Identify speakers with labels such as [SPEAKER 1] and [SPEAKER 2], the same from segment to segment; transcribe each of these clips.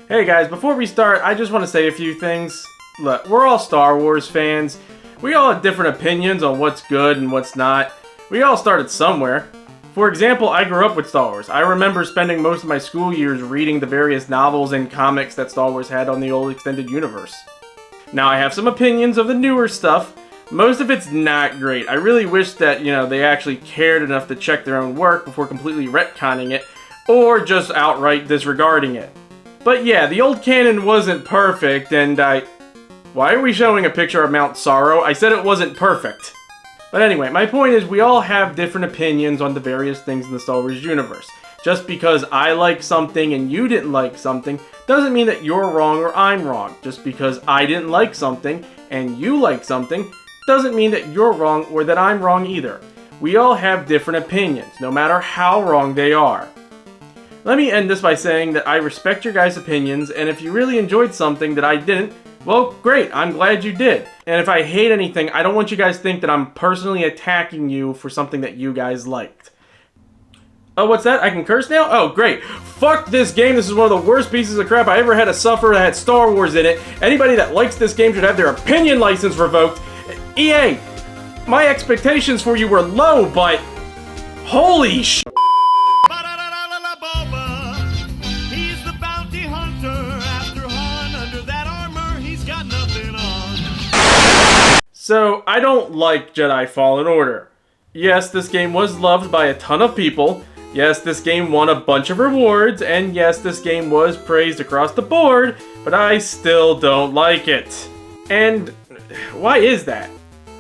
[SPEAKER 1] Hey guys, before we start, I just want to say a few things. Look, we're all Star Wars fans. We all have different opinions on what's good and what's not. We all started somewhere. For example, I grew up with Star Wars. I remember spending most of my school years reading the various novels and comics that Star Wars had on the old extended universe. Now, I have some opinions of the newer stuff. Most of it's not great. I really wish that, they actually cared enough to check their own work before completely retconning it, or just outright disregarding it. But yeah, the old canon wasn't perfect, and Why are we showing a picture of Mount Sorrow? I said it wasn't perfect. But anyway, my point is we all have different opinions on the various things in the Star Wars universe. Just because I like something and you didn't like something doesn't mean that you're wrong or I'm wrong. Just because I didn't like something and you like something doesn't mean that you're wrong or that I'm wrong either. We all have different opinions, no matter how wrong they are. Let me end this by saying that I respect your guys' opinions, and if you really enjoyed something that I didn't, well, great, I'm glad you did. And if I hate anything, I don't want you guys to think that I'm personally attacking you for something that you guys liked. Oh, what's that? I can curse now? Oh, great. Fuck this game. This is one of the worst pieces of crap I ever had to suffer that had Star Wars in it. Anybody that likes this game should have their opinion license revoked. EA, my expectations for you were low, but holy sh**.
[SPEAKER 2] He's the bounty hunter. After Han under that armor, he's got nothing on.
[SPEAKER 1] So, I don't like Jedi Fallen Order. Yes, this game was loved by a ton of people. Yes, this game won a bunch of rewards, and yes, this game was praised across the board, but I still don't like it. And why is that?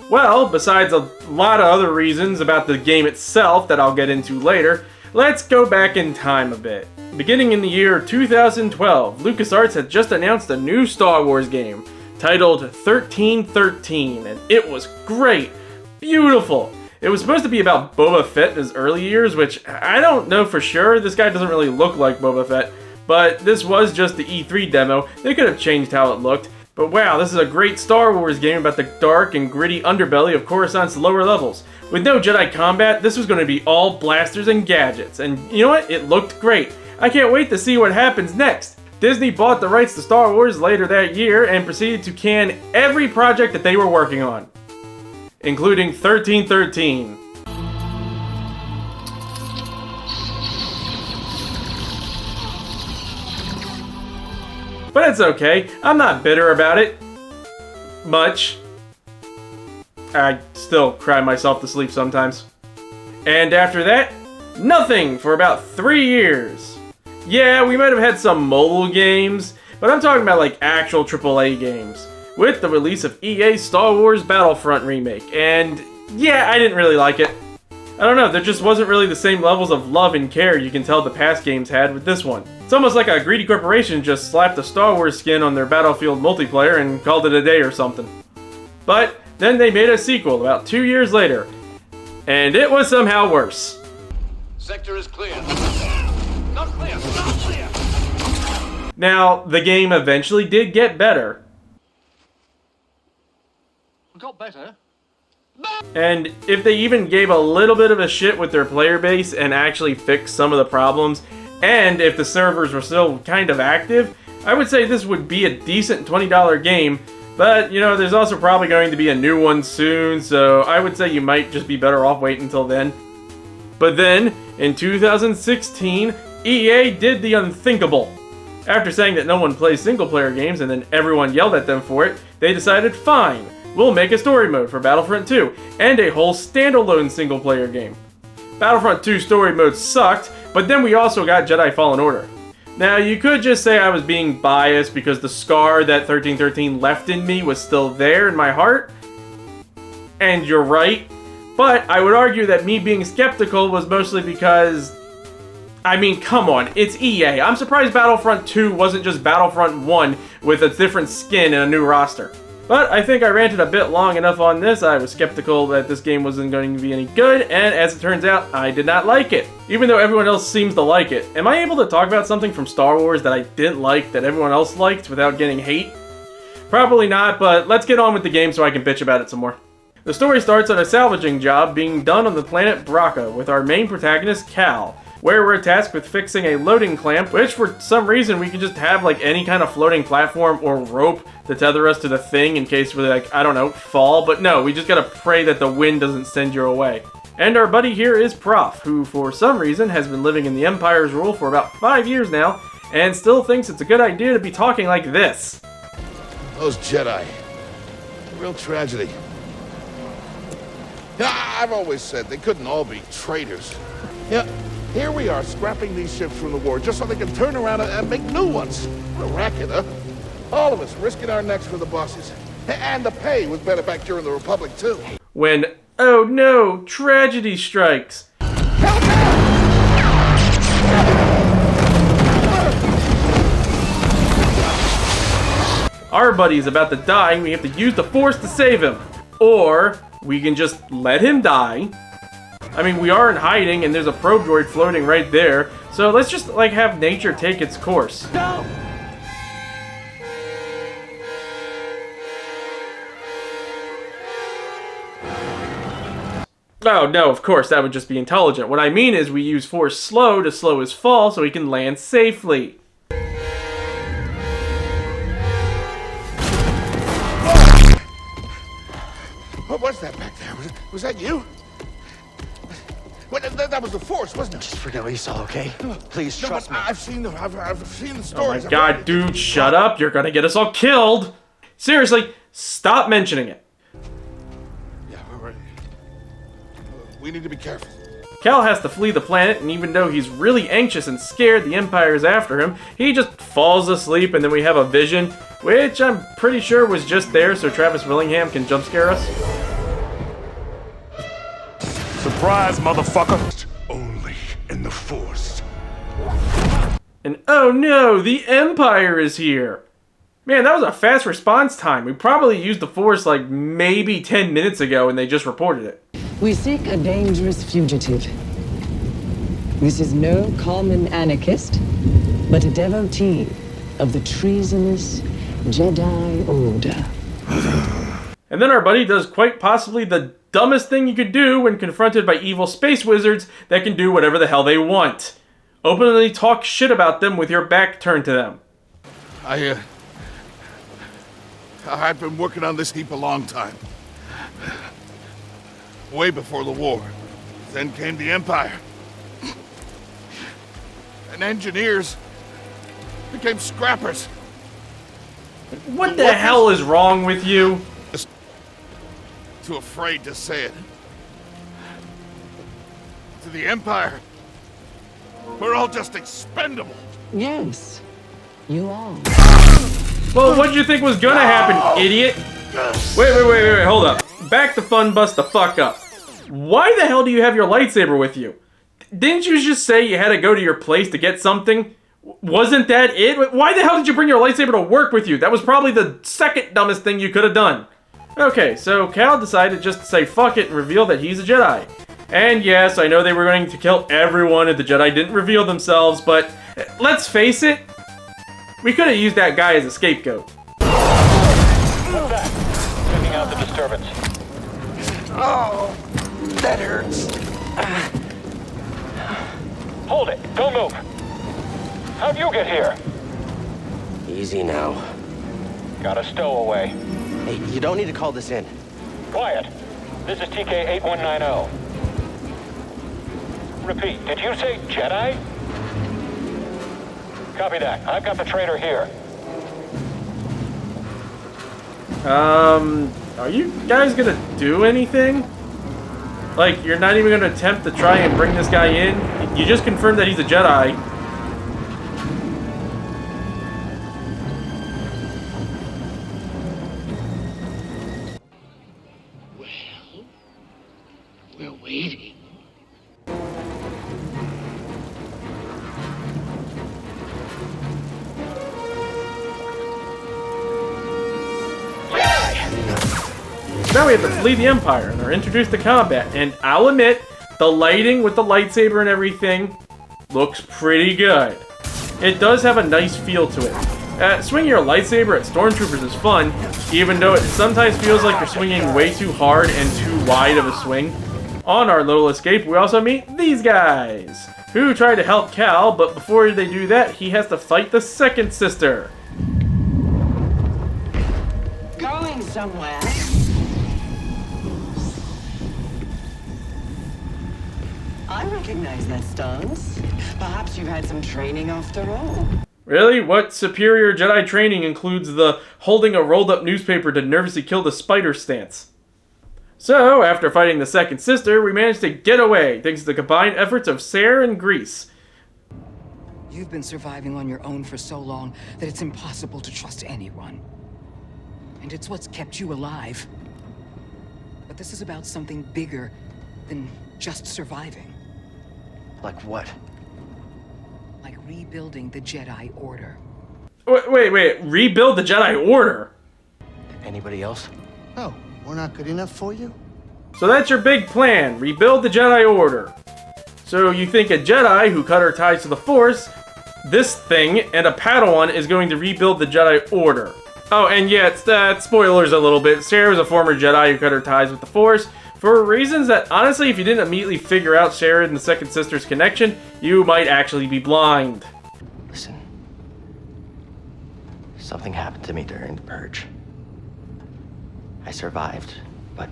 [SPEAKER 1] Well, besides a lot of other reasons about the game itself that I'll get into later, let's go back in time a bit. Beginning in the year 2012, LucasArts had just announced a new Star Wars game titled 1313, and it was great, beautiful. It was supposed to be about Boba Fett in his early years, which I don't know for sure. This guy doesn't really look like Boba Fett, but this was just the E3 demo. They could have changed how it looked. But wow, this is a great Star Wars game about the dark and gritty underbelly of Coruscant's lower levels. With no Jedi combat, this was going to be all blasters and gadgets, and you know what? It looked great. I can't wait to see what happens next. Disney bought the rights to Star Wars later that year and proceeded to can every project that they were working on, including 1313. But it's okay, I'm not bitter about it. Much. I still cry myself to sleep sometimes. And after that, nothing for about 3 years. Yeah, we might have had some mobile games, but I'm talking about like actual AAA games. With the release of EA's Star Wars Battlefront remake, and yeah, I didn't really like it. I don't know, there just wasn't really the same levels of love and care you can tell the past games had with this one. It's almost like a greedy corporation just slapped a Star Wars skin on their Battlefield multiplayer and called it a day or something. But then they made a sequel about 2 years later, and it was somehow worse.
[SPEAKER 3] Sector is clear. Not clear, not clear!
[SPEAKER 1] Now, the game eventually did get better.
[SPEAKER 3] Got better.
[SPEAKER 1] And if they even gave a little bit of a shit with their player base and actually fixed some of the problems, and if the servers were still kind of active, I would say this would be a decent $20 game, but there's also probably going to be a new one soon, so I would say you might just be better off waiting until then. But then, in 2016, EA did the unthinkable. After saying that no one plays single-player games and then everyone yelled at them for it, they decided, fine, we'll make a story mode for Battlefront 2, and a whole standalone single-player game. Battlefront 2 story mode sucked, but then we also got Jedi Fallen Order. Now, you could just say I was being biased because the scar that 1313 left in me was still there in my heart, and you're right, but I would argue that me being skeptical was mostly because, I mean, come on, it's EA. I'm surprised Battlefront 2 wasn't just Battlefront 1 with a different skin and a new roster. But I think I ranted a bit long enough on this. I was skeptical that this game wasn't going to be any good, and as it turns out, I did not like it. Even though everyone else seems to like it. Am I able to talk about something from Star Wars that I didn't like that everyone else liked without getting hate? Probably not, but let's get on with the game so I can bitch about it some more. The story starts on a salvaging job being done on the planet Braca with our main protagonist, Cal, where we're tasked with fixing a loading clamp, which for some reason we can just have like any kind of floating platform or rope to tether us to the thing in case we like, I don't know, fall. But no, we just gotta pray that the wind doesn't send you away. And our buddy here is Prof, who for some reason has been living in the Empire's rule for about 5 years now, and still thinks it's a good idea to be talking like this.
[SPEAKER 4] Those Jedi. Real tragedy. Yeah, I've always said they couldn't all be traitors. Yeah, here we are scrapping these ships from the war just so they can turn around and make new ones. What a racket, huh? All of us risking our necks for the bosses. And the pay was better back during the Republic, too.
[SPEAKER 1] When, oh no, tragedy strikes. Our buddy's about to die and we have to use the Force to save him. Or we can just let him die. I mean, we are in hiding and there's a probe droid floating right there. So let's just like have nature take its course.
[SPEAKER 2] No!
[SPEAKER 1] Oh no, of course, that would just be intelligent. What I mean is we use Force slow to slow his fall so he can land safely.
[SPEAKER 4] What was that back there? Was that you? Well, that was the Force, wasn't it?
[SPEAKER 5] Just forget what you saw, okay? Please
[SPEAKER 4] No,
[SPEAKER 5] trust
[SPEAKER 4] but
[SPEAKER 5] me.
[SPEAKER 4] I've seen the
[SPEAKER 1] Oh my
[SPEAKER 4] stories.
[SPEAKER 1] god, dude, shut up. You're gonna get us all killed. Seriously, stop mentioning it.
[SPEAKER 4] Yeah, we're ready. We need to be careful.
[SPEAKER 1] Cal has to flee the planet, and even though he's really anxious and scared the Empire is after him, he just falls asleep and then we have a vision, which I'm pretty sure was just there so Travis Willingham can jump scare us.
[SPEAKER 6] Surprise, motherfucker! Only in the Force.
[SPEAKER 1] And oh no, the Empire is here! Man, that was a fast response time. We probably used the Force like maybe 10 minutes ago and they just reported it.
[SPEAKER 7] We seek a dangerous fugitive. This is no common anarchist, but a devotee of the treasonous Jedi Order.
[SPEAKER 1] And then our buddy does quite possibly the dumbest thing you could do when confronted by evil space wizards that can do whatever the hell they want. Openly talk shit about them with your back turned to them.
[SPEAKER 4] I've been working on this heap a long time. Way before the war. Then came the Empire. And engineers became scrappers.
[SPEAKER 1] What the hell is wrong with you?
[SPEAKER 4] Too afraid to say it. To the Empire, we're all just expendable.
[SPEAKER 7] Yes, you are.
[SPEAKER 1] Well, what did you think was gonna happen, idiot? Wait, hold up. Back the fun bus the fuck up. Why the hell do you have your lightsaber with you? Didn't you just say you had to go to your place to get something? Wasn't that it? Why the hell did you bring your lightsaber to work with you? That was probably the second dumbest thing you could have done. Okay, so Cal decided just to say fuck it and reveal that he's a Jedi. And yes, I know they were going to kill everyone if the Jedi didn't reveal themselves, but let's face it, we could have used that guy as a scapegoat.
[SPEAKER 3] What's that? Checking out the disturbance.
[SPEAKER 5] Oh, that hurts.
[SPEAKER 3] Hold it. Don't move. How'd you get here?
[SPEAKER 5] Easy now.
[SPEAKER 3] Got a stowaway.
[SPEAKER 5] Hey, you don't need to call this in.
[SPEAKER 3] Quiet. This is TK-8190. Repeat, did you say Jedi? Copy that. I've got the traitor here.
[SPEAKER 1] Are you guys gonna do anything? Like, you're not even gonna attempt to try and bring this guy in? You just confirmed that he's a Jedi.
[SPEAKER 8] Well, we're waiting.
[SPEAKER 1] Now we have to flee the Empire and are introduced to combat, and I'll admit, the lighting with the lightsaber and everything looks pretty good. It does have a nice feel to it. Swinging your lightsaber at stormtroopers is fun, even though it sometimes feels like you're swinging way too hard and too wide of a swing. On our little escape, we also meet these guys. who try to help Cal, but before they do that, he has to fight the second sister.
[SPEAKER 7] Going somewhere. I recognize that stance. Perhaps you've had some training after all.
[SPEAKER 1] Really? What superior Jedi training includes the holding a rolled up newspaper to nervously kill the spider stance? So, after fighting the second sister, we managed to get away, thanks to the combined efforts of Sarah and Grease.
[SPEAKER 9] You've been surviving on your own for so long that it's impossible to trust anyone. And it's what's kept you alive. But this is about something bigger than just surviving.
[SPEAKER 5] Like what?
[SPEAKER 9] Like rebuilding the Jedi Order.
[SPEAKER 1] Wait, rebuild the Jedi Order?
[SPEAKER 5] Anybody else?
[SPEAKER 10] Oh, we're not good enough for you?
[SPEAKER 1] So that's your big plan, rebuild the Jedi Order. So you think a Jedi who cut her ties to the Force, this thing, and a Padawan is going to rebuild the Jedi Order. Oh, and yeah, spoilers a little bit. Sarah was a former Jedi who cut her ties with the Force, for reasons that, honestly, if you didn't immediately figure out Sarah and the second sister's connection, you might actually be blind.
[SPEAKER 5] Listen. Something happened to me during the Purge. I survived, but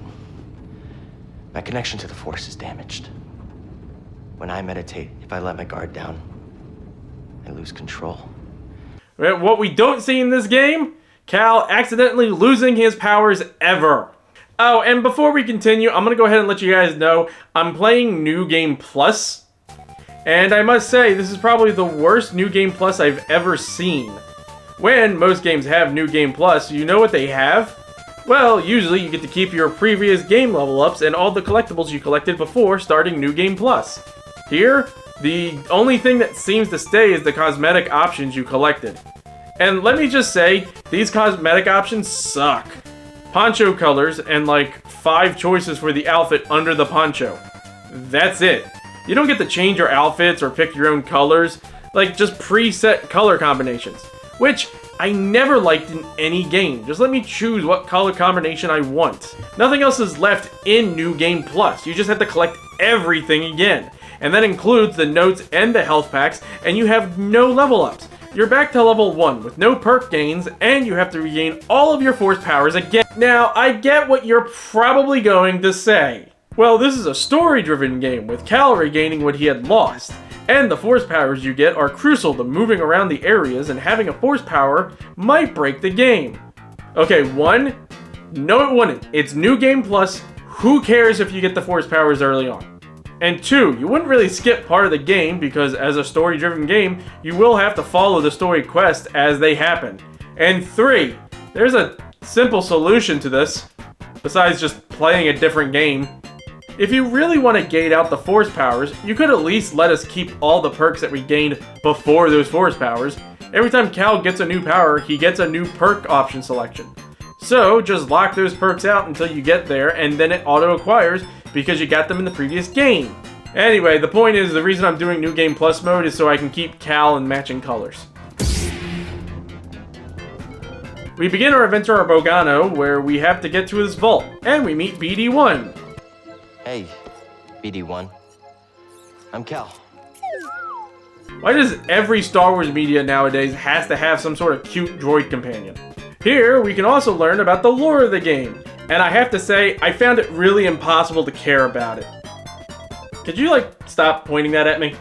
[SPEAKER 5] my connection to the Force is damaged. When I meditate, if I let my guard down, I lose control.
[SPEAKER 1] What we don't see in this game? Cal accidentally losing his powers ever. Oh, and before we continue, I'm going to go ahead and let you guys know I'm playing New Game Plus. And I must say, this is probably the worst New Game Plus I've ever seen. When most games have New Game Plus, you know what they have? Well, usually you get to keep your previous game level ups and all the collectibles you collected before starting New Game Plus. Here, the only thing that seems to stay is the cosmetic options you collected. And let me just say, these cosmetic options suck. Poncho colors and like 5 choices for the outfit under the poncho. That's it. You don't get to change your outfits or pick your own colors, like just preset color combinations, which I never liked in any game. Just let me choose what color combination I want. Nothing else is left in New Game Plus. You just have to collect everything again. And that includes the notes and the health packs, and you have no level ups. You're back to level 1 with no perk gains, and you have to regain all of your Force powers again. Now, I get what you're probably going to say. Well, this is a story-driven game with Cal regaining what he had lost, and the Force powers you get are crucial to moving around the areas, and having a Force power might break the game. Okay, 1, no it wouldn't. It's New Game Plus, who cares if you get the Force powers early on? And 2, you wouldn't really skip part of the game because as a story-driven game, you will have to follow the story quests as they happen. And 3, there's a simple solution to this, besides just playing a different game. If you really want to gate out the Force powers, you could at least let us keep all the perks that we gained before those Force powers. Every time Cal gets a new power, he gets a new perk option selection. So, just lock those perks out until you get there, and then it auto-acquires because you got them in the previous game. Anyway, the point is, the reason I'm doing New Game Plus mode is so I can keep Cal in matching colors. We begin our adventure at Bogano, where we have to get to his vault, and we meet BD-1.
[SPEAKER 5] Hey, BD-1. I'm Cal.
[SPEAKER 1] Why does every Star Wars media nowadays has to have some sort of cute droid companion? Here, we can also learn about the lore of the game, and I have to say, I found it really impossible to care about it. Could you, stop pointing that at me?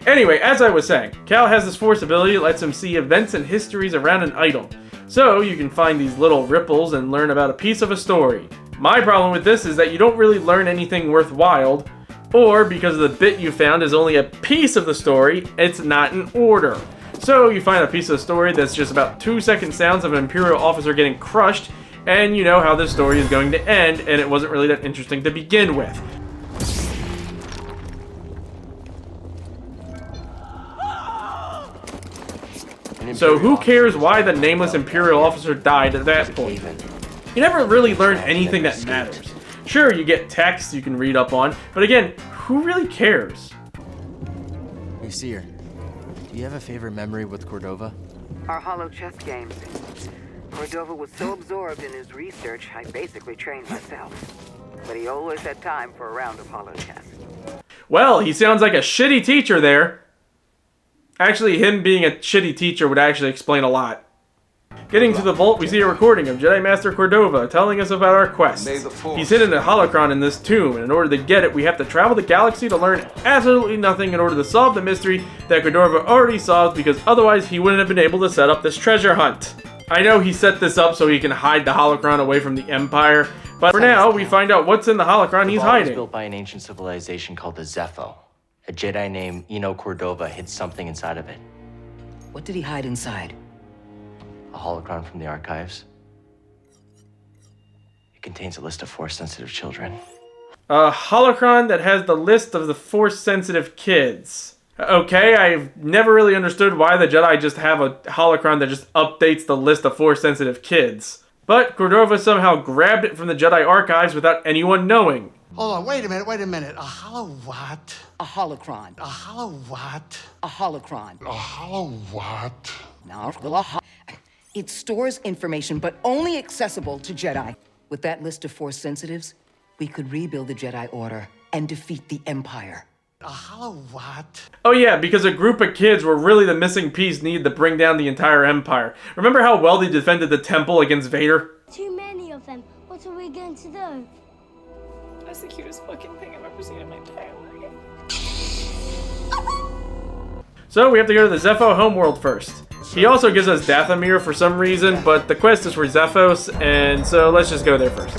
[SPEAKER 1] Anyway, as I was saying, Cal has this Force ability that lets him see events and histories around an item. So, you can find these little ripples and learn about a piece of a story. My problem with this is that you don't really learn anything worthwhile, or because the bit you found is only a piece of the story, it's not in order. So you find a piece of the story that's just about 2-second sounds of an Imperial officer getting crushed, and you know how this story is going to end, and it wasn't really that interesting to begin with. So who cares why the nameless Imperial officer died at that point? You never really learn anything that matters. Sure, you get text you can read up on, but again, who really cares?
[SPEAKER 11] Hey, Seer, do you have a favorite memory with Cordova?
[SPEAKER 12] Our hollow chess games. Cordova was so absorbed in his research, I basically trained myself. But he always had time for a round of holo tests.
[SPEAKER 1] Well, he sounds like a shitty teacher there. Actually, him being a shitty teacher would actually explain a lot. Getting to the vault, we see a recording of Jedi Master Cordova telling us about our quest. He's hidden a holocron in this tomb, and in order to get it, we have to travel the galaxy to learn absolutely nothing in order to solve the mystery that Cordova already solved, because otherwise he wouldn't have been able to set up this treasure hunt. I know he set this up so he can hide the holocron away from the Empire, but for now, we find out what's in the holocron he's hiding.
[SPEAKER 5] It was built by an ancient civilization called the Zepho. A Jedi named Eno Cordova hid something inside of it.
[SPEAKER 9] What did he hide inside?
[SPEAKER 5] A holocron from the archives. It contains a list of Force-sensitive children.
[SPEAKER 1] A holocron that has the list of the Force-sensitive kids. Okay, I've never really understood why the Jedi just have a holocron that just updates the list of Force-sensitive kids. But Cordova somehow grabbed it from the Jedi archives without anyone knowing.
[SPEAKER 10] Hold on, wait a minute. A holo what?
[SPEAKER 9] A holocron.
[SPEAKER 10] A holo what?
[SPEAKER 9] A holocron.
[SPEAKER 6] A hollow what?
[SPEAKER 9] Now, it stores information, but only accessible to Jedi. With that list of Force sensitives, we could rebuild the Jedi Order and defeat the Empire.
[SPEAKER 10] A holo what?
[SPEAKER 1] Oh yeah, because a group of kids were really the missing piece needed to bring down the entire Empire. Remember how well they defended the temple against Vader?
[SPEAKER 13] Too many of them. What are we going to do?
[SPEAKER 14] That's the cutest fucking thing I've ever seen in my entire life.
[SPEAKER 1] So we have to go to the Zepho homeworld first. He also gives us Dathomir for some reason, but the quest is for Zephos, and so let's just go there first.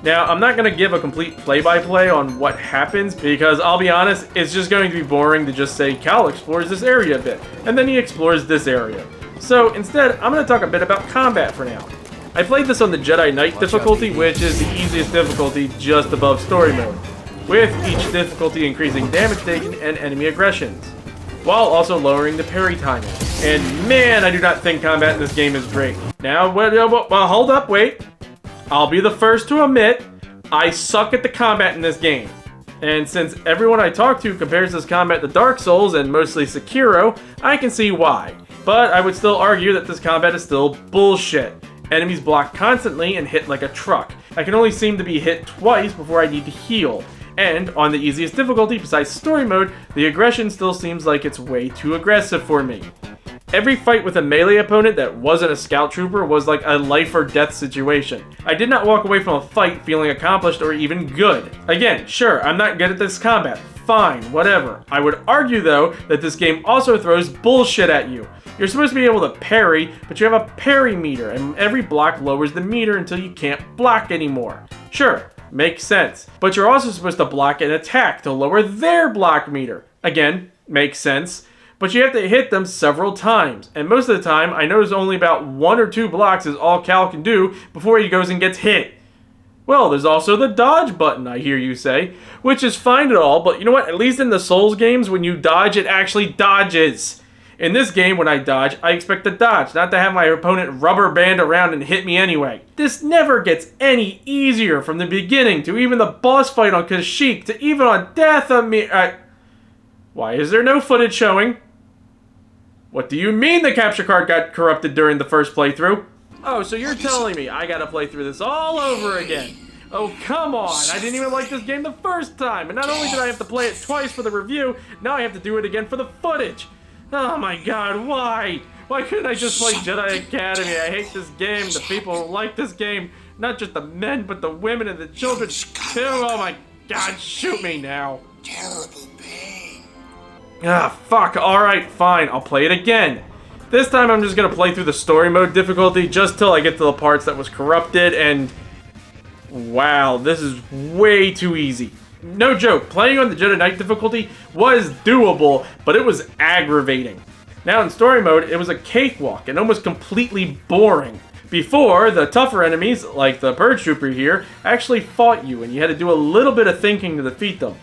[SPEAKER 1] Now, I'm not going to give a complete play-by-play on what happens, because I'll be honest, it's just going to be boring to just say Cal explores this area a bit, and then he explores this area. So instead, I'm going to talk a bit about combat for now. I played this on the Jedi Knight difficulty, which is the easiest difficulty just above story mode, with each difficulty increasing damage taken and enemy aggressions, while also lowering the parry timing. And man, I do not think combat in this game is great. Now, well, hold up, wait. I'll be the first to admit, I suck at the combat in this game. And since everyone I talk to compares this combat to Dark Souls and mostly Sekiro, I can see why. But I would still argue that this combat is still bullshit. Enemies block constantly and hit like a truck. I can only seem to be hit twice before I need to heal. And on the easiest difficulty besides story mode, the aggression still seems like it's way too aggressive for me. Every fight with a melee opponent that wasn't a scout trooper was like a life or death situation. I did not walk away from a fight feeling accomplished or even good. Again, sure, I'm not good at this combat. Fine, whatever. I would argue though that this game also throws bullshit at you. You're supposed to be able to parry, but you have a parry meter, and every block lowers the meter until you can't block anymore. Sure, makes sense. But you're also supposed to block an attack to lower their block meter. Again, makes sense. But you have to hit them several times, and most of the time, I notice only about 1 or 2 blocks is all Cal can do before he goes and gets hit. Well, there's also the dodge button, I hear you say, which is fine and all, but you know what? At least in the Souls games, when you dodge, it actually dodges. In this game, when I dodge, I expect to dodge, not to have my opponent rubber band around and hit me anyway. This never gets any easier from the beginning to even the boss fight on Kashyyyk to even on Dathomir. Why is there no footage showing? What do you mean the capture card got corrupted during the first playthrough? Oh, so you're telling me I gotta play through this all over again? Oh, come on! I didn't even like this game the first time, and not only did I have to play it twice for the review, now I have to do it again for the footage! Oh my god, why? Why couldn't I just play Jedi Academy? I hate this game, the people who like this game, not just the men, but the women and the children too! Oh my god, shoot me now!
[SPEAKER 8] Terrible pain.
[SPEAKER 1] Ah, fuck, alright, fine, I'll play it again. This time I'm just gonna play through the story mode difficulty just till I get to the parts that was corrupted, and wow, this is way too easy. No joke, playing on the Jedi Knight difficulty was doable, but it was aggravating. Now in story mode, it was a cakewalk and almost completely boring. Before, the tougher enemies, like the Purge Trooper here, actually fought you and you had to do a little bit of thinking to defeat them.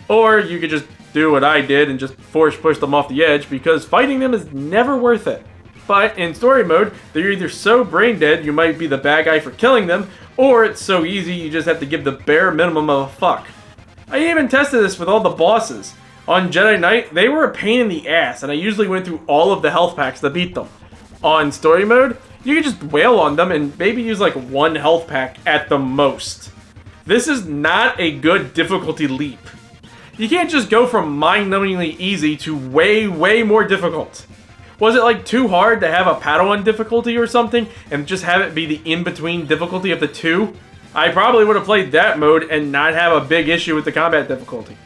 [SPEAKER 1] Or you could just do what I did and just force push them off the edge, because fighting them is never worth it. But in story mode, they're either so brain dead you might be the bad guy for killing them, or it's so easy you just have to give the bare minimum of a fuck. I even tested this with all the bosses. On Jedi Knight, they were a pain in the ass, and I usually went through all of the health packs to beat them. On story mode, You can just wail on them and maybe use like 1 health pack at the most. This is not a good difficulty leap. You can't just go from mind-numbingly easy to way more difficult. Was it like too hard to have a Padawan difficulty or something and just have it be the in-between difficulty of the two? I probably would have played that mode and not have a big issue with the combat difficulty.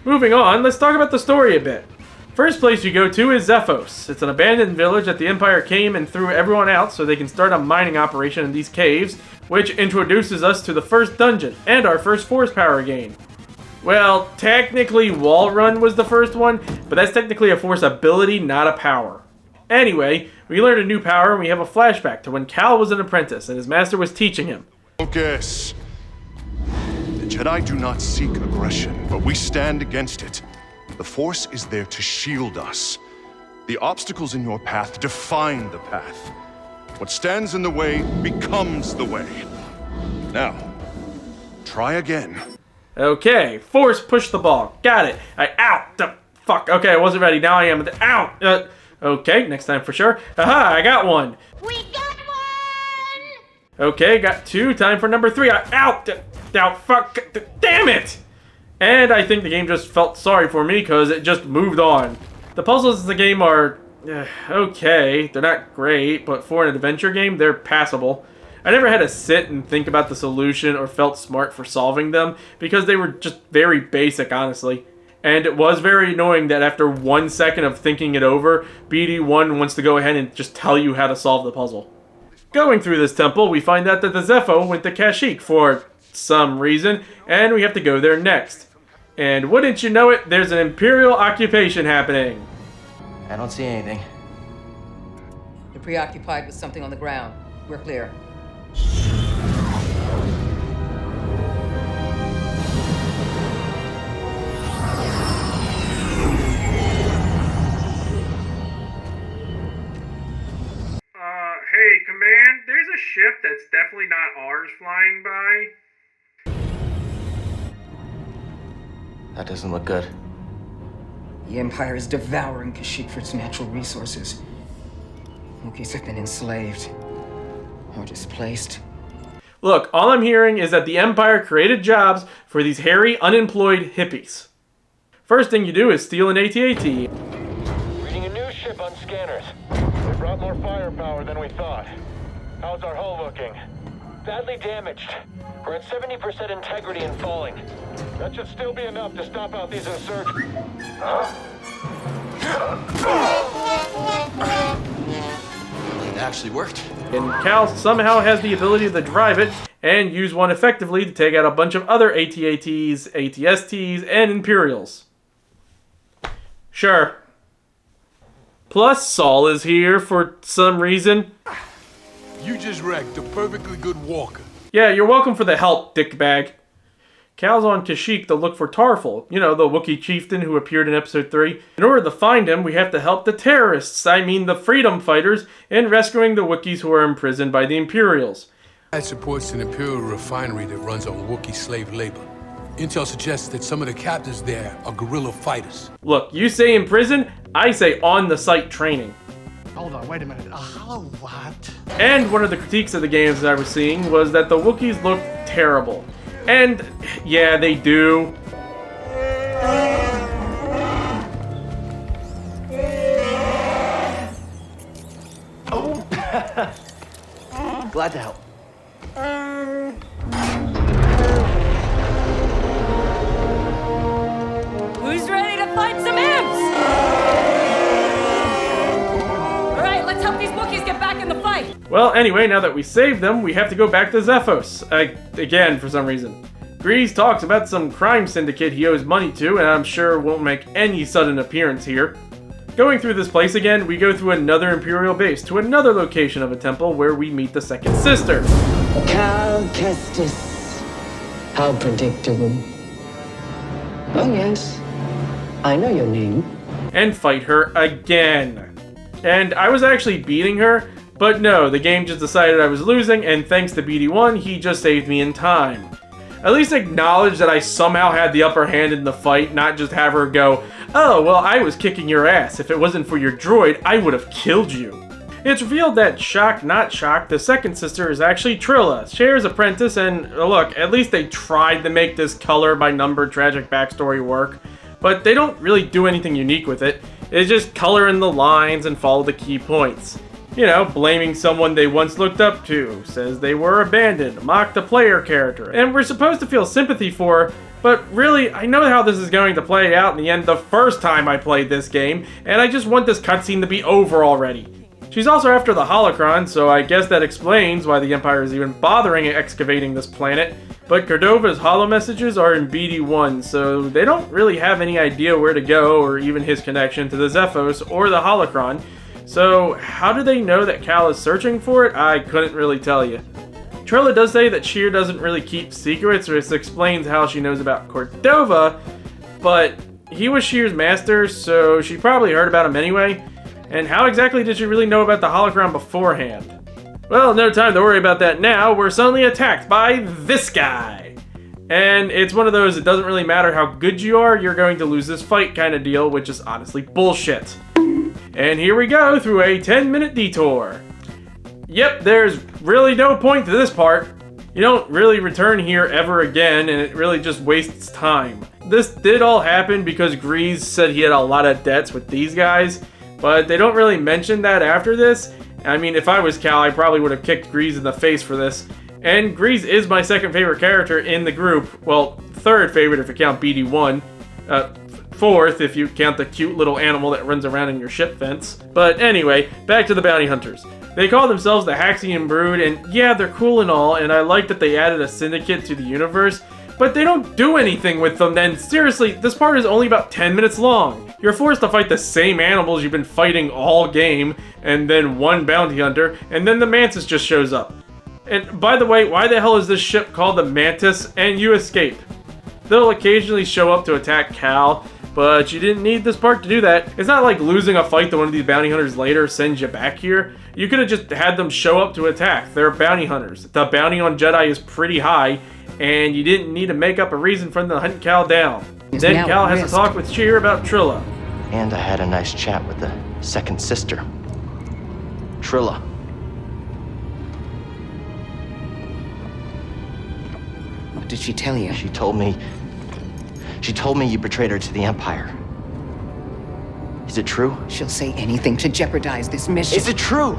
[SPEAKER 1] Moving on, let's talk about the story a bit. First place you go to is Zephos. It's an abandoned village that the Empire came and threw everyone out so they can start a mining operation in these caves, which introduces us to the first dungeon and our first force power gain. Well, technically Wall Run was the first one, but that's technically a force ability, not a power. Anyway, we learned a new power and we have a flashback to when Cal was an apprentice and his master was teaching him.
[SPEAKER 15] Focus. The Jedi do not seek aggression, but we stand against it. The Force is there to shield us. The obstacles in your path define the path. What stands in the way becomes the way. Now, try again.
[SPEAKER 1] Okay, Force push the ball. Got it. Fuck. Okay, I wasn't ready. Now I am. Ow. Okay, next time for sure. Aha, I got one.
[SPEAKER 13] We got one!
[SPEAKER 1] Okay, got 2. Time for number 3. Fuck. Damn it! And I think the game just felt sorry for me because it just moved on. The puzzles in the game are okay. They're not great, but for an adventure game, they're passable. I never had to sit and think about the solution or felt smart for solving them because they were just very basic, honestly. And it was very annoying that after 1 second of thinking it over, BD1 wants to go ahead and just tell you how to solve the puzzle. Going through this temple, we find out that the Zepho went to Kashyyyk for some reason, and we have to go there next. And wouldn't you know it, there's an Imperial occupation happening.
[SPEAKER 5] I don't see anything.
[SPEAKER 9] You're preoccupied with something on the ground. We're clear.
[SPEAKER 1] Hey, Command, there's a ship that's definitely not ours flying by.
[SPEAKER 5] That doesn't look good.
[SPEAKER 9] The Empire is devouring Kashyyyk for its natural resources. Wookiees have been enslaved or displaced.
[SPEAKER 1] Look, all I'm hearing is that the Empire created jobs for these hairy, unemployed hippies. First thing you do is steal an AT-AT.
[SPEAKER 16] Reading a new ship on scanners. They brought more firepower than we thought. How's our hull looking? Badly damaged. We're at 70% integrity and falling. That should still be enough to stop out these insurgents.
[SPEAKER 11] It actually worked.
[SPEAKER 1] And Cal somehow has the ability to drive it and use one effectively to take out a bunch of other AT-ATs, AT-STs, and Imperials. Sure. Plus, Saul is here for some reason.
[SPEAKER 17] You just wrecked a perfectly good walker.
[SPEAKER 1] Yeah, you're welcome for the help, dickbag. Cal's on Kashyyyk to look for Tarful, you know, the Wookiee chieftain who appeared in episode 3. In order to find him, we have to help the terrorists, I mean the freedom fighters, in rescuing the Wookiees who are imprisoned by the Imperials.
[SPEAKER 17] That supports an Imperial refinery that runs on Wookiee slave labor. Intel suggests that some of the captives there are guerrilla fighters.
[SPEAKER 1] Look, you say in prison, I say on-the-site training.
[SPEAKER 10] Hold on, wait a minute. Hello, what?
[SPEAKER 1] And one of the critiques of the games that I was seeing was that the Wookiees look terrible. And, yeah, they do.
[SPEAKER 5] Oh! Glad to help.
[SPEAKER 18] Who's ready to fight some imps? Alright, let's help these Wookiees get back in the fight.
[SPEAKER 1] Well, anyway, now that we saved them, we have to go back to Zephos. Again, for some reason. Grease talks about some crime syndicate he owes money to, and I'm sure won't make any sudden appearance here. Going through this place again, we go through another Imperial base to another location of a temple where we meet the second sister.
[SPEAKER 7] Cal Kestis. How predictable. Oh yes, I know your name.
[SPEAKER 1] And fight her again. And I was actually beating her, but no, the game just decided I was losing, and thanks to BD1, he just saved me in time. At least acknowledge that I somehow had the upper hand in the fight, not just have her go, oh, well, I was kicking your ass. If it wasn't for your droid, I would have killed you. It's revealed that, shock not shock, the second sister is actually Trilla, Cher's apprentice, and look, at least they tried to make this color by number tragic backstory work, but they don't really do anything unique with it. It's just color in the lines and follow the key points. You know, blaming someone they once looked up to, says they were abandoned, mock the player character, and we're supposed to feel sympathy for her, but really, I know how this is going to play out in the end the first time I played this game, and I just want this cutscene to be over already. She's also after the holocron, so I guess that explains why the Empire is even bothering excavating this planet, but Cordova's holo messages are in BD1, so they don't really have any idea where to go or even his connection to the Zephos or the holocron. So, how do they know that Cal is searching for it? I couldn't really tell you. Trilla does say that Sheer doesn't really keep secrets, which explains how she knows about Cordova, but he was Sheer's master, so she probably heard about him anyway. And how exactly did she really know about the holocron beforehand? Well, no time to worry about that now. We're suddenly attacked by this guy. And it's one of those, it doesn't really matter how good you are, you're going to lose this fight kind of deal, which is honestly bullshit. And here we go through a 10-minute detour. Yep, there's really no point to this part. You don't really return here ever again, and it really just wastes time. This did all happen because Grease said he had a lot of debts with these guys, but they don't really mention that after this. I mean, if I was Cal, I probably would have kicked Grease in the face for this. And Grease is my second favorite character in the group. Well, third favorite if you count BD1. Fourth if you count the cute little animal that runs around in your ship fence. But anyway, back to the bounty hunters. They call themselves the Haxian Brood, and yeah, they're cool and all, and I like that they added a syndicate to the universe, but they don't do anything with them. Then seriously, this part is only about 10 minutes long. You're forced to fight the same animals you've been fighting all game, and then one bounty hunter, and then the Mantis just shows up. And by the way, why the hell is this ship called the Mantis, and you escape? They'll occasionally show up to attack Cal, but you didn't need this part to do that. It's not like losing a fight to one of these bounty hunters later sends you back here. You could have just had them show up to attack. They're bounty hunters. The bounty on Jedi is pretty high, and you didn't need to make up a reason for them to hunt Cal down. Then Cal has to talk with Sheer about Trilla.
[SPEAKER 5] And I had a nice chat with the second sister, Trilla.
[SPEAKER 9] What did she tell you?
[SPEAKER 5] She told me you betrayed her to the Empire. Is it true?
[SPEAKER 9] She'll say anything to jeopardize this mission.
[SPEAKER 5] Is it true?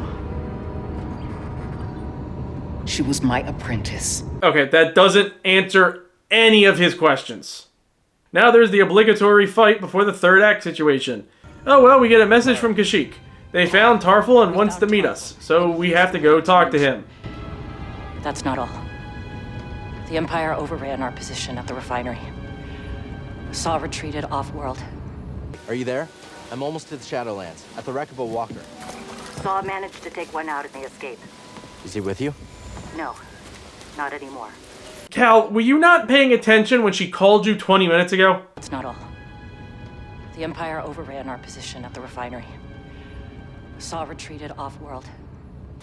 [SPEAKER 9] She was my apprentice.
[SPEAKER 1] Okay, that doesn't answer any of his questions. Now there's the obligatory fight before the third act situation. Oh well, we get a message from Kashyyyk. They found Tarful and wants to meet us, so we have to go talk to him.
[SPEAKER 18] That's not all. The Empire overran our position at the refinery. Saw retreated off-world.
[SPEAKER 11] Are you there? I'm almost to the Shadowlands, at the wreck of a walker.
[SPEAKER 19] Saw managed to take one out in the escape.
[SPEAKER 11] Is he with you?
[SPEAKER 19] No, not anymore.
[SPEAKER 1] Cal, were you not paying attention when she called you 20 minutes ago?
[SPEAKER 18] That's not all. The Empire overran our position at the refinery. Saw retreated off-world.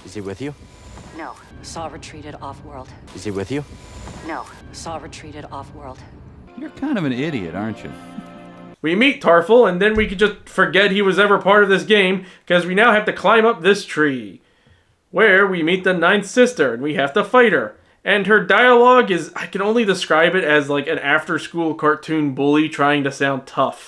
[SPEAKER 11] Is he with you?
[SPEAKER 19] No.
[SPEAKER 18] Saw retreated off-world.
[SPEAKER 11] Is he with you?
[SPEAKER 19] No.
[SPEAKER 18] Saw retreated off-world.
[SPEAKER 20] You're kind of an idiot, aren't you?
[SPEAKER 1] We meet Tarful, and then we could just forget he was ever part of this game, because we now have to climb up this tree, where we meet the ninth sister, and we have to fight her. And her dialogue is, I can only describe it as like an after-school cartoon bully trying to sound tough.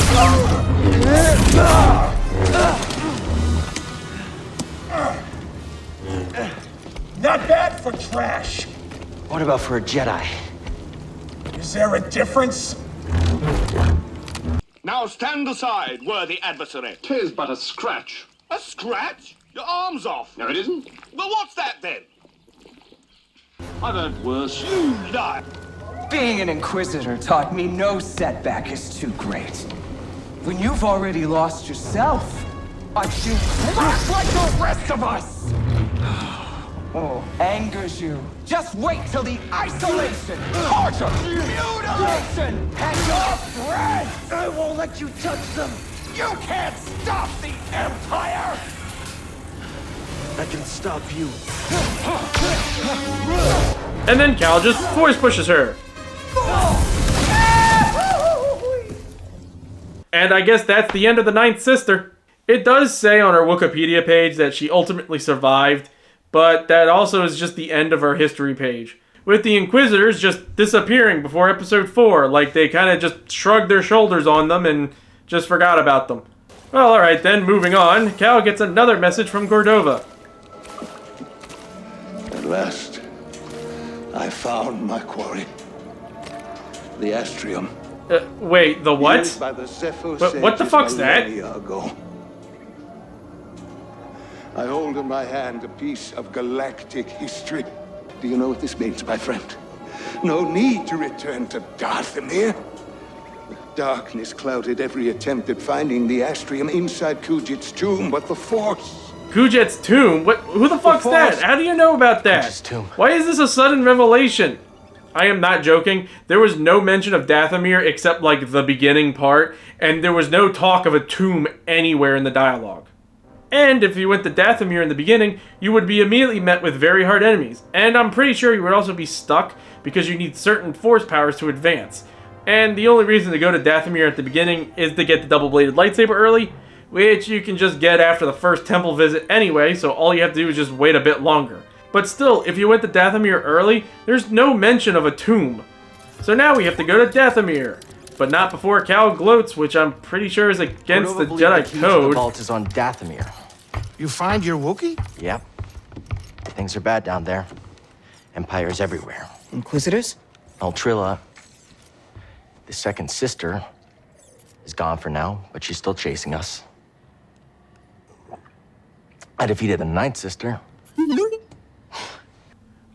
[SPEAKER 21] Not bad for trash.
[SPEAKER 5] What about for a Jedi?
[SPEAKER 21] Is there a difference?
[SPEAKER 3] Now stand aside, worthy adversary.
[SPEAKER 22] 'Tis but a scratch.
[SPEAKER 3] A scratch? Your arm's off.
[SPEAKER 22] No, it isn't.
[SPEAKER 3] Well, what's that then?
[SPEAKER 22] I've heard worse.
[SPEAKER 3] You lie.
[SPEAKER 23] Being an Inquisitor taught me no setback is too great. When you've already lost yourself, I feel much like the rest of us! Oh, angers you. Just wait till the isolation, torture, mutilation, and your breath! I won't let you touch them! You can't stop the Empire!
[SPEAKER 5] I can stop you.
[SPEAKER 1] And then Cal just voice pushes her. And I guess that's the end of the ninth sister. It does say on her Wikipedia page that she ultimately survived, but that also is just the end of her history page, with the Inquisitors just disappearing before episode 4, like they kind of just shrugged their shoulders on them and just forgot about them. Well, alright then, moving on, Cal gets another message from Cordova.
[SPEAKER 2] At last, I found my quarry. The Astrium.
[SPEAKER 1] Wait, the what? What the fuck's that?
[SPEAKER 2] Ago. I hold in my hand a piece of galactic history. Do you know what this means, my friend? No need to return to Dathomir. Darkness clouded every attempt at finding the Astrium inside Kujet's tomb, but the Force...
[SPEAKER 1] Kujet's tomb? What? Who the fuck's that? How do you know about that?
[SPEAKER 5] Kujet's tomb.
[SPEAKER 1] Why is this a sudden revelation? I am not joking. There was no mention of Dathomir except like the beginning part, and there was no talk of a tomb anywhere in the dialogue. And if you went to Dathomir in the beginning, you would be immediately met with very hard enemies, and I'm pretty sure you would also be stuck because you need certain force powers to advance. And the only reason to go to Dathomir at the beginning is to get the double-bladed lightsaber early, which you can just get after the first temple visit anyway, so all you have to do is just wait a bit longer. But still, if you went to Dathomir early, there's no mention of a tomb. So now we have to go to Dathomir, but not before Cal gloats, which I'm pretty sure is against the Jedi code.
[SPEAKER 5] The vault is on Dathomir.
[SPEAKER 10] You find your Wookiee?
[SPEAKER 5] Yep. Things are bad down there. Empires everywhere.
[SPEAKER 9] Inquisitors?
[SPEAKER 5] Ultrilla, the second sister, is gone for now, but she's still chasing us. I defeated the ninth sister.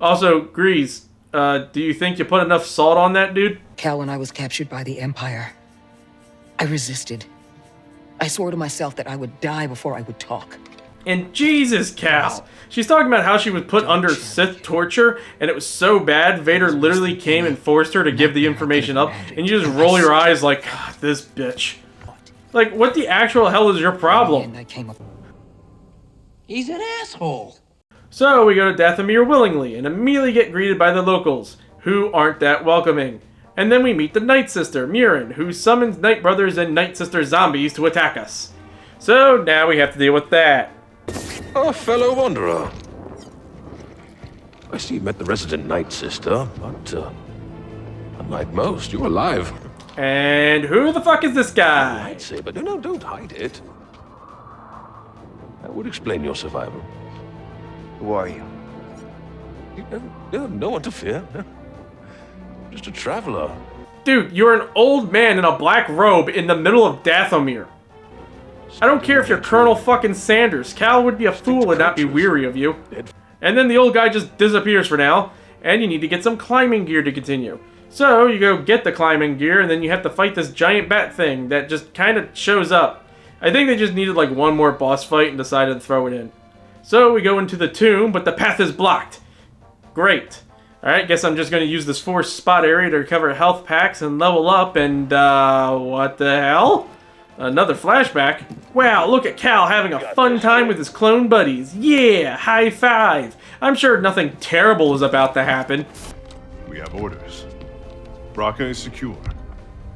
[SPEAKER 1] Also, Grease, do you think you put enough salt on that, dude?
[SPEAKER 9] Cal, when I was captured by the Empire, I resisted. I swore to myself that I would die before I would talk.
[SPEAKER 1] And Jesus, Cal! She's talking about how she was put under Sith torture, and it was so bad, Vader literally came and forced her to give the information up, and you just roll your eyes like, God, this bitch. Like, what the actual hell is your problem?
[SPEAKER 8] He's an asshole.
[SPEAKER 1] So we go to Dathomir willingly, and immediately get greeted by the locals, who aren't that welcoming. And then we meet the Night Sister, Murin, who summons Night Brothers and Night Sister zombies to attack us. So now we have to deal with that.
[SPEAKER 4] Oh, fellow wanderer. I see you met the resident Night Sister, but, unlike most, you're alive.
[SPEAKER 1] And who the fuck is this guy?
[SPEAKER 4] Lightsaber. No, don't hide it. That would explain your survival.
[SPEAKER 5] Who are you?
[SPEAKER 4] No one to fear. Just a traveler.
[SPEAKER 1] Dude, you're an old man in a black robe in the middle of Dathomir. I don't care if you're Colonel fucking Sanders. Cal would be a fool and not be weary of you. And then the old guy just disappears for now, and you need to get some climbing gear to continue. So you go get the climbing gear, and then you have to fight this giant bat thing that just kind of shows up. I think they just needed like one more boss fight and decided to throw it in. So we go into the tomb, but the path is blocked. Great. Alright, guess I'm just going to use this force spot area to recover health packs and level up, and what the hell? Another flashback? Wow, look at Cal having a fun time with his clone buddies. Yeah, high five. I'm sure nothing terrible is about to happen.
[SPEAKER 15] We have orders. Braca is secure.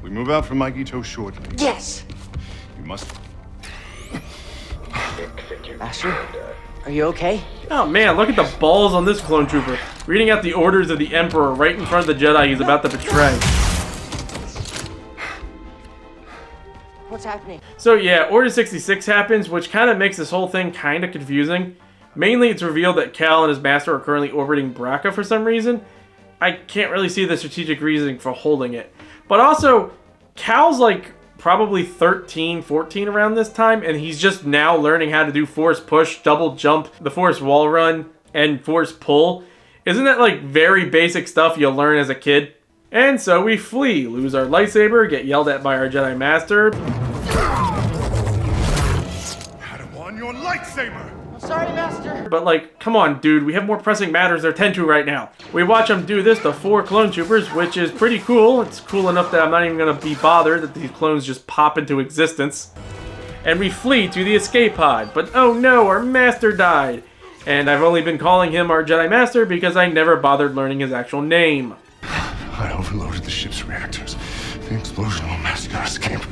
[SPEAKER 15] We move out from Magito shortly.
[SPEAKER 19] Yes!
[SPEAKER 15] You must...
[SPEAKER 5] Master, are you okay?
[SPEAKER 1] Oh man, look at the balls on this clone trooper. Reading out the orders of the Emperor right in front of the Jedi he's about to betray.
[SPEAKER 19] What's happening?
[SPEAKER 1] So yeah, Order 66 happens, which kind of makes this whole thing kind of confusing. Mainly it's revealed that Cal and his master are currently orbiting Braca for some reason. I can't really see the strategic reasoning for holding it. But also, Cal's like probably 13, 14 around this time, and he's just now learning how to do force push, double jump, the force wall run, and force pull. Isn't that like very basic stuff you'll learn as a kid? And so we flee, lose our lightsaber, get yelled at by our Jedi Master.
[SPEAKER 15] Padawan, your lightsaber!
[SPEAKER 19] Sorry, Master.
[SPEAKER 1] But like, come on dude, we have more pressing matters to attend to right now. We watch him do this to 4 clone troopers, which is pretty cool. It's cool enough that I'm not even going to be bothered that these clones just pop into existence. And we flee to the escape pod, but oh no, our master died. And I've only been calling him our Jedi Master because I never bothered learning his actual name.
[SPEAKER 15] I overloaded the ship's reactors. The explosion will massacre us camp.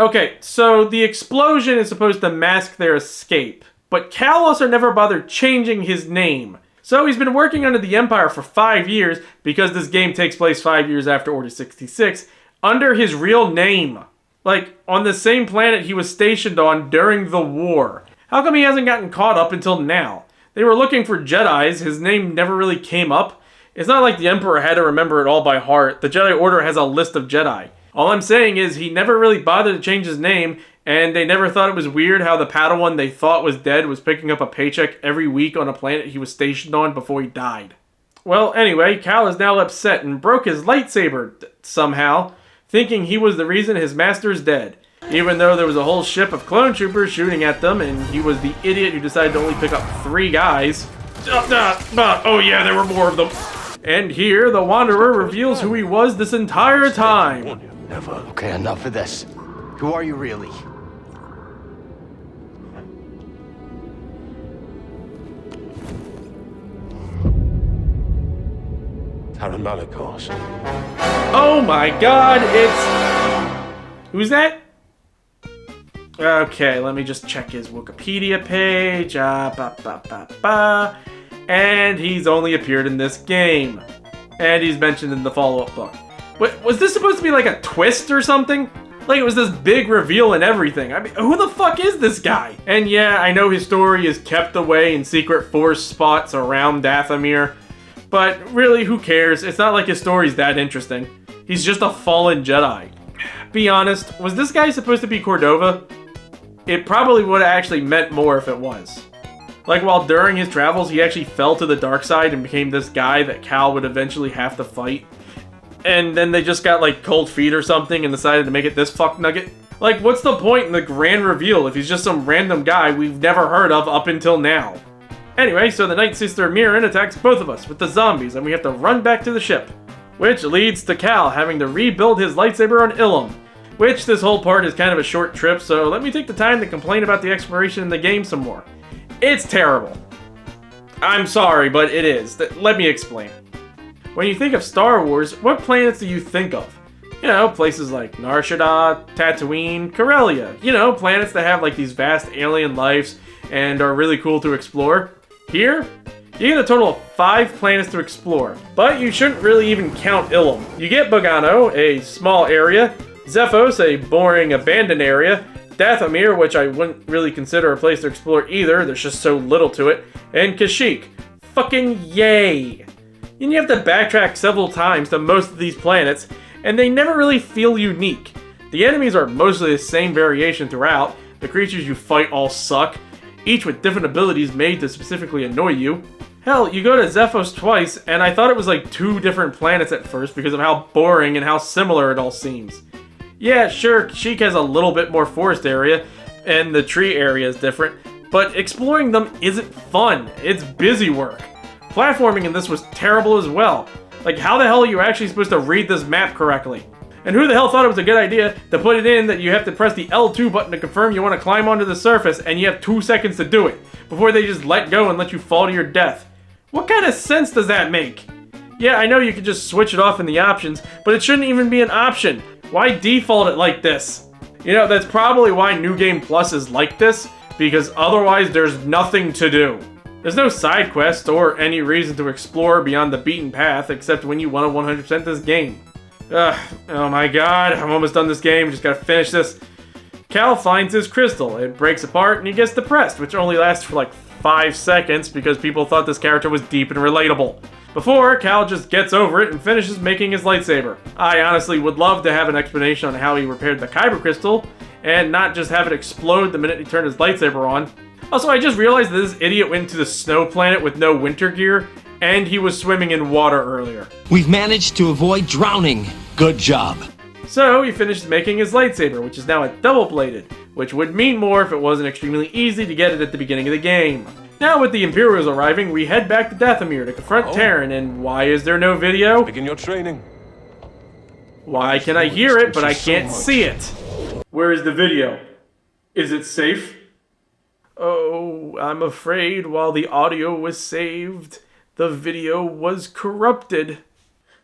[SPEAKER 1] Okay, so the explosion is supposed to mask their escape, but Cal also never bothered changing his name. So he's been working under the Empire for 5 years, because this game takes place 5 years after Order 66, under his real name. Like, on the same planet he was stationed on during the war. How come he hasn't gotten caught up until now? They were looking for Jedis, his name never really came up. It's not like the Emperor had to remember it all by heart. The Jedi Order has a list of Jedi. All I'm saying is he never really bothered to change his name, and they never thought it was weird how the Padawan they thought was dead was picking up a paycheck every week on a planet he was stationed on before he died. Well, anyway, Cal is now upset and broke his lightsaber somehow, thinking he was the reason his master's dead. Even though there was a whole ship of clone troopers shooting at them, and he was the idiot who decided to only pick up 3 guys. Oh yeah, there were more of them. And here, the Wanderer reveals who he was this entire time.
[SPEAKER 5] Okay, enough of this. Who are you really?
[SPEAKER 4] Taran Malikos.
[SPEAKER 1] Oh my god, it's... Who's that? Okay, let me just check his Wikipedia page. And he's only appeared in this game. And he's mentioned in the follow-up book. Wait, was this supposed to be like a twist or something? Like it was this big reveal and everything. I mean, who the fuck is this guy? And yeah, I know his story is kept away in secret force spots around Dathomir. But really, who cares? It's not like his story's that interesting. He's just a fallen Jedi. Be honest, was this guy supposed to be Cordova? It probably would have actually meant more if it was. Like while during his travels, he actually fell to the dark side and became this guy that Cal would eventually have to fight. And then they just got like cold feet or something and decided to make it this fuck nugget. Like what's the point in the grand reveal if he's just some random guy we've never heard of up until now? Anyway, so the Night Sister Mirren attacks both of us with the zombies and we have to run back to the ship. Which leads to Cal having to rebuild his lightsaber on Ilum. Which this whole part is kind of a short trip, so let me take the time to complain about the exploration in the game some more. It's terrible. I'm sorry, but it is. Let me explain. When you think of Star Wars, what planets do you think of? You know, places like Nar Shaddaa, Tatooine, Corellia. You know, planets that have like these vast alien lives and are really cool to explore. Here, you get a total of 5 planets to explore, but you shouldn't really even count Ilum. You get Bogano, a small area, Zephos, a boring abandoned area, Dathomir, which I wouldn't really consider a place to explore either, there's just so little to it, and Kashyyyk. Fucking yay! And you have to backtrack several times to most of these planets, and they never really feel unique. The enemies are mostly the same variation throughout, the creatures you fight all suck, each with different abilities made to specifically annoy you. Hell, you go to Zephos twice, and I thought it was like 2 different planets at first because of how boring and how similar it all seems. Yeah, sure, Kashyyyk has a little bit more forest area, and the tree area is different, but exploring them isn't fun, it's busy work. Platforming in this was terrible as well. Like, how the hell are you actually supposed to read this map correctly? And who the hell thought it was a good idea to put it in that you have to press the L2 button to confirm you want to climb onto the surface, and you have 2 seconds to do it, before they just let go and let you fall to your death? What kind of sense does that make? Yeah, I know you could just switch it off in the options, but it shouldn't even be an option. Why default it like this? You know, that's probably why New Game Plus is like this, because otherwise there's nothing to do. There's no side quest or any reason to explore beyond the beaten path except when you want to 100% this game. Ugh, oh my god, I'm almost done this game, just gotta finish this. Cal finds his crystal, it breaks apart and he gets depressed, which only lasts for like 5 seconds because people thought this character was deep and relatable. Before, Cal just gets over it and finishes making his lightsaber. I honestly would love to have an explanation on how he repaired the Kyber crystal, and not just have it explode the minute he turned his lightsaber on. Also, I just realized that this idiot went to the snow planet with no winter gear, and he was swimming in water earlier.
[SPEAKER 6] We've managed to avoid drowning. Good job.
[SPEAKER 1] So, he finishes making his lightsaber, which is now a double-bladed, which would mean more if it wasn't extremely easy to get it at the beginning of the game. Now with the Imperials arriving, we head back to Dathomir to confront Terran, and why is there no video?
[SPEAKER 4] Begin your training.
[SPEAKER 1] Why can I hear it, but I can't see it? Where is the video? Is it safe? Oh, I'm afraid while the audio was saved, the video was corrupted.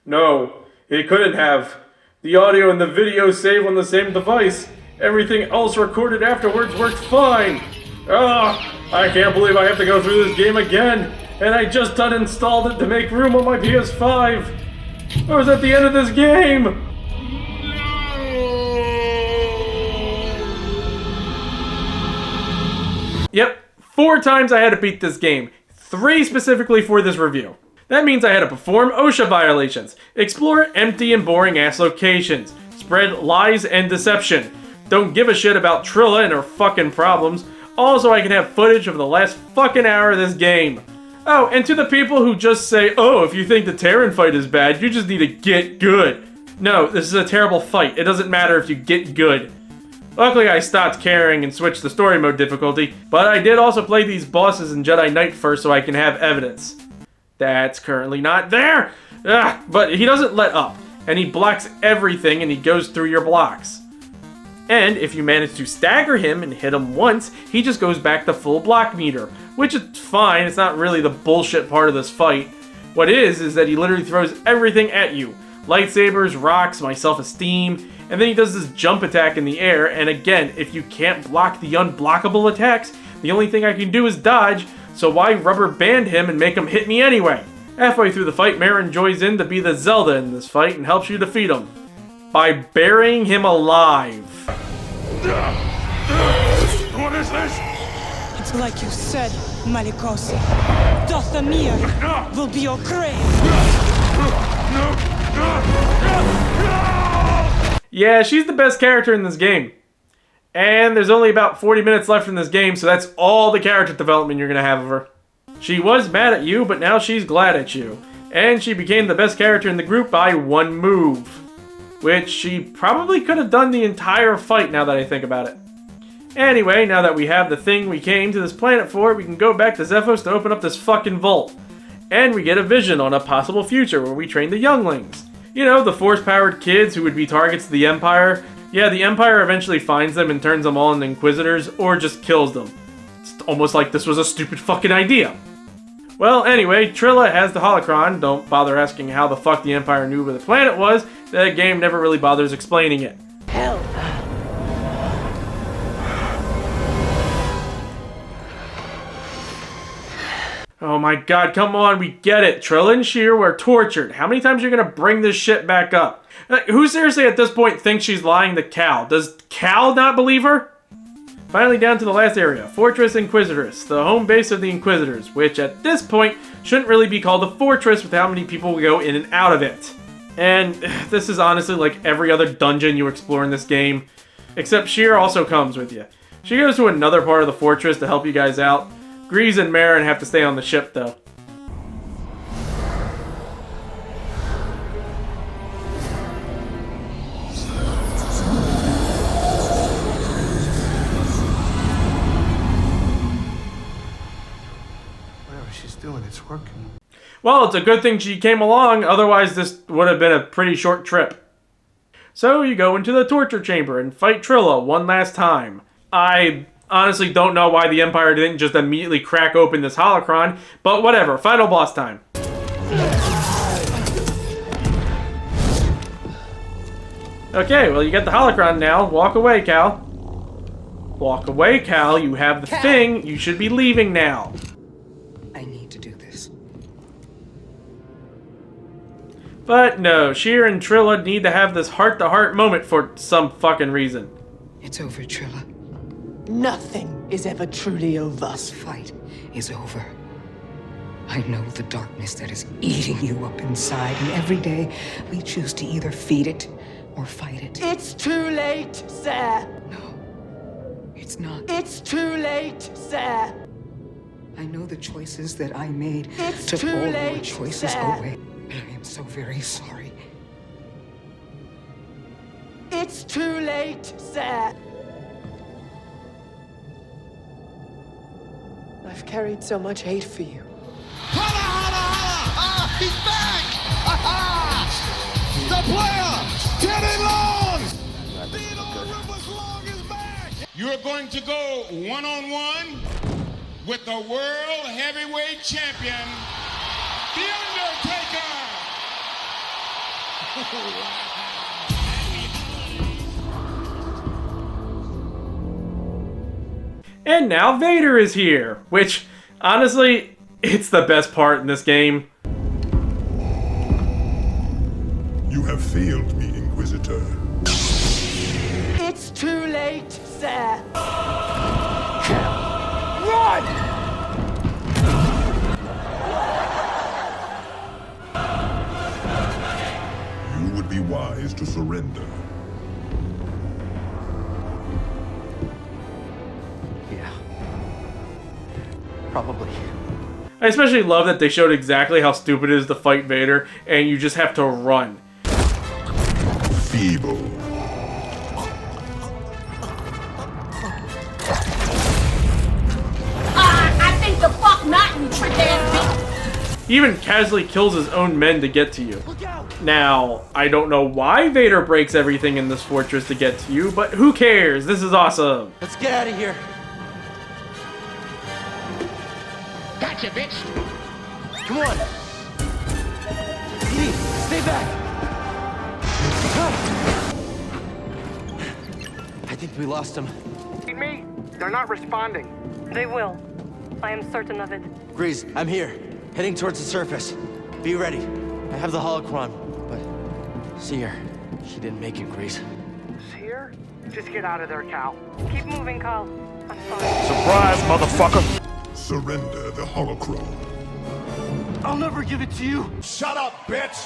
[SPEAKER 1] No, it couldn't have. The audio and the video save on the same device. Everything else recorded afterwards worked fine. Ugh, I can't believe I have to go through this game again. And I just uninstalled it to make room on my PS5. I was at the end of this game. Yep, 4 times I had to beat this game. 3 specifically for this review. That means I had to perform OSHA violations, explore empty and boring ass locations, spread lies and deception, don't give a shit about Trilla and her fucking problems, also I can have footage of the last fucking hour of this game. Oh, and to the people who just say, oh, if you think the Terran fight is bad, you just need to get good. No, this is a terrible fight. It doesn't matter if you get good. Luckily, I stopped caring and switched to story mode difficulty, but I did also play these bosses in Jedi Knight first so I can have evidence. That's currently not there! Ugh, but he doesn't let up, and he blocks everything and he goes through your blocks. And if you manage to stagger him and hit him once, he just goes back to full block meter, which is fine, it's not really the bullshit part of this fight. What is that he literally throws everything at you. Lightsabers, rocks, my self-esteem, and then he does this jump attack in the air, and again, if you can't block the unblockable attacks, the only thing I can do is dodge, so why rubber band him and make him hit me anyway? Halfway through the fight, Marin joins in to be the Zelda in this fight and helps you defeat him. By burying him alive.
[SPEAKER 21] What is this?
[SPEAKER 12] It's like you said, Malikosi. Dothamir will be your grave.
[SPEAKER 1] Yeah, she's the best character in this game. And there's only about 40 minutes left in this game, so that's all the character development you're going to have of her. She was mad at you, but now she's glad at you. And she became the best character in the group by 1 move. Which she probably could have done the entire fight now that I think about it. Anyway, now that we have the thing we came to this planet for, we can go back to Zephos to open up this fucking vault. And we get a vision on a possible future where we train the younglings. You know, the Force-powered kids who would be targets of the Empire. Yeah, the Empire eventually finds them and turns them all into Inquisitors, or just kills them. It's almost like this was a stupid fucking idea. Well, anyway, Trilla has the holocron. Don't bother asking how the fuck the Empire knew where the planet was. The game never really bothers explaining it.
[SPEAKER 12] Hell.
[SPEAKER 1] Oh my god, come on, we get it. Trilla and Sheer were tortured. How many times are you gonna bring this shit back up? Who seriously at this point thinks she's lying to Cal? Does Cal not believe her? Finally down to the last area, Fortress Inquisitress, the home base of the Inquisitors, which at this point shouldn't really be called a fortress with how many people go in and out of it. And this is honestly like every other dungeon you explore in this game, except Sheer also comes with you. She goes to another part of the fortress to help you guys out. Grease and Marin have to stay on the ship though.
[SPEAKER 10] Whatever she's doing, it's working.
[SPEAKER 1] Well, it's a good thing she came along, otherwise this would have been a pretty short trip. So you go into the torture chamber and fight Trilla one last time. I honestly don't know why the Empire didn't just immediately crack open this holocron, but whatever, final boss time. Okay, well you got the holocron now. Walk away, Cal. Walk away, Cal. You have the thing. You should be leaving now.
[SPEAKER 9] I need to do this.
[SPEAKER 1] But no, Sheer and Trilla need to have this heart-to-heart moment for some fucking reason.
[SPEAKER 9] It's over, Trilla.
[SPEAKER 12] Nothing is ever truly over.
[SPEAKER 9] This fight is over. I know the darkness that is eating you up inside, and every day we choose to either feed it or fight it.
[SPEAKER 12] It's too late, sir.
[SPEAKER 9] No, it's not.
[SPEAKER 12] It's too late, sir.
[SPEAKER 9] I know the choices that I made
[SPEAKER 12] It's
[SPEAKER 9] took
[SPEAKER 12] too
[SPEAKER 9] all your
[SPEAKER 12] late,
[SPEAKER 9] choices
[SPEAKER 12] sir.
[SPEAKER 9] away. I am so very sorry.
[SPEAKER 12] It's too late, sir. I've carried so much hate for you.
[SPEAKER 3] Holla, holla, holla! Ah, he's back! Aha! The player, Teddy Long! Theodore Rivers Long is back! You're going to go one-on-one with the World Heavyweight Champion, The Undertaker!
[SPEAKER 1] And now Vader is here, which, honestly, it's the best part in this game.
[SPEAKER 13] You have failed me, Inquisitor.
[SPEAKER 19] It's too late, sir. Run!
[SPEAKER 13] You would be wise to surrender.
[SPEAKER 5] Yeah. Probably.
[SPEAKER 1] I especially love that they showed exactly how stupid it is to fight Vader, and you just have to run.
[SPEAKER 13] Feeble.
[SPEAKER 19] I think the fuck not, you trick-ass bitch!
[SPEAKER 1] He even casually kills his own men to get to you. Now, I don't know why Vader breaks everything in this fortress to get to you, but who cares? This is awesome.
[SPEAKER 5] Let's get out of here.
[SPEAKER 19] Gotcha, bitch!
[SPEAKER 5] Come on. Lee, stay back. I think we lost him.
[SPEAKER 14] Me? They're not responding.
[SPEAKER 16] They will. I am certain of it.
[SPEAKER 5] Grease, I'm here. Heading towards the surface. Be ready. I have the holocron, but see her. She didn't make it, Grease.
[SPEAKER 14] Here? Just get out of there, Cal.
[SPEAKER 16] Keep moving, Cal. I'm sorry.
[SPEAKER 13] Surprise, motherfucker! Surrender the holocron.
[SPEAKER 5] I'll never give it to you.
[SPEAKER 21] Shut up, bitch!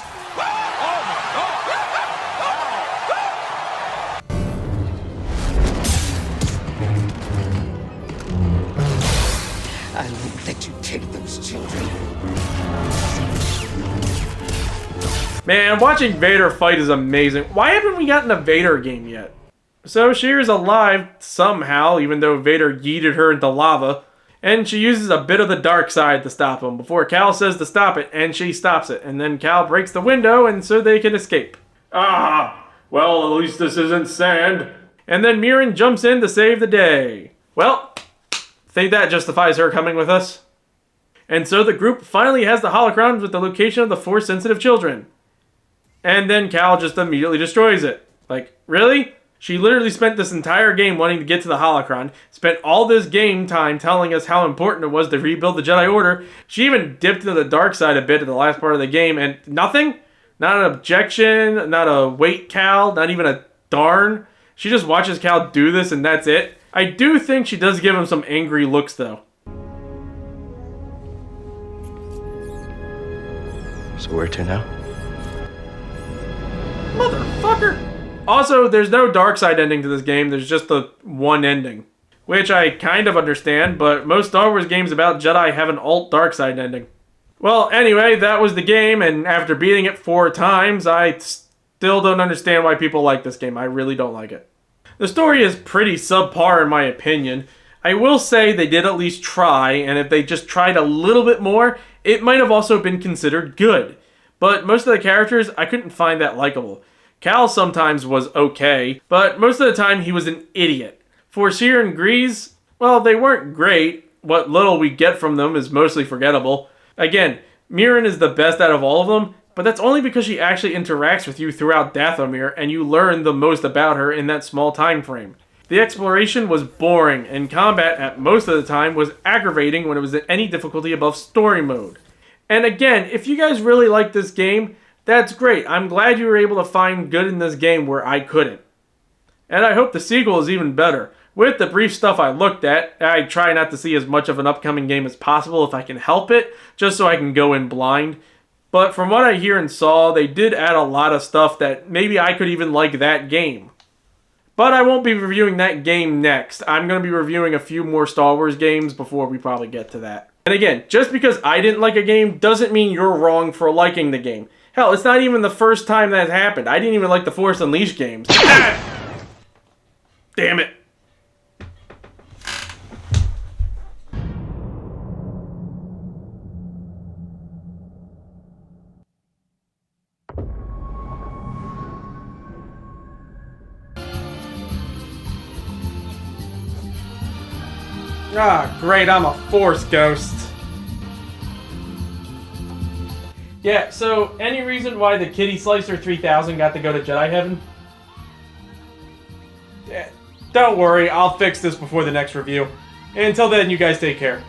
[SPEAKER 19] I won't let you take those children.
[SPEAKER 1] Man, watching Vader fight is amazing. Why haven't we gotten a Vader game yet? So Shear's alive somehow, even though Vader yeeted her into lava. And she uses a bit of the dark side to stop him before Cal says to stop it, and she stops it. And then Cal breaks the window, and so they can escape. Ah, well, at least this isn't sand. And then Mirren jumps in to save the day. Well, think that justifies her coming with us. And so the group finally has the holocron with the location of the Force-sensitive children. And then Cal just immediately destroys it. Like, really? She literally spent this entire game wanting to get to the holocron, spent all this game time telling us how important it was to rebuild the Jedi Order. She even dipped into the dark side a bit at the last part of the game, and nothing? Not an objection, not a wait Cal, not even a darn. She just watches Cal do this and that's it. I do think she does give him some angry looks though.
[SPEAKER 5] So where to now?
[SPEAKER 1] Motherfucker! Also, there's no dark side ending to this game, there's just the one ending. Which I kind of understand, but most Star Wars games about Jedi have an alt dark side ending. Well, anyway, that was the game, and after beating it 4 times, I still don't understand why people like this game. I really don't like it. The story is pretty subpar in my opinion. I will say they did at least try, and if they just tried a little bit more, it might have also been considered good. But most of the characters, I couldn't find that likable. Cal sometimes was okay, but most of the time he was an idiot. For Seer and Grease, well, they weren't great. What little we get from them is mostly forgettable. Again, Mirren is the best out of all of them, but that's only because she actually interacts with you throughout Dathomir, and you learn the most about her in that small time frame. The exploration was boring, and combat at most of the time was aggravating when it was at any difficulty above story mode. And again, if you guys really like this game, that's great. I'm glad you were able to find good in this game where I couldn't. And I hope the sequel is even better. With the brief stuff I looked at, I try not to see as much of an upcoming game as possible if I can help it, just so I can go in blind. But from what I hear and saw, they did add a lot of stuff that maybe I could even like that game. But I won't be reviewing that game next. I'm going to be reviewing a few more Star Wars games before we probably get to that. And again, just because I didn't like a game doesn't mean you're wrong for liking the game. Hell, it's not even the first time that happened. I didn't even like the Force Unleashed games. Damn it. Ah, great, I'm a Force ghost. Yeah, so any reason why the Kitty Slicer 3000 got to go to Jedi Heaven? Yeah, don't worry, I'll fix this before the next review. And until then, you guys take care.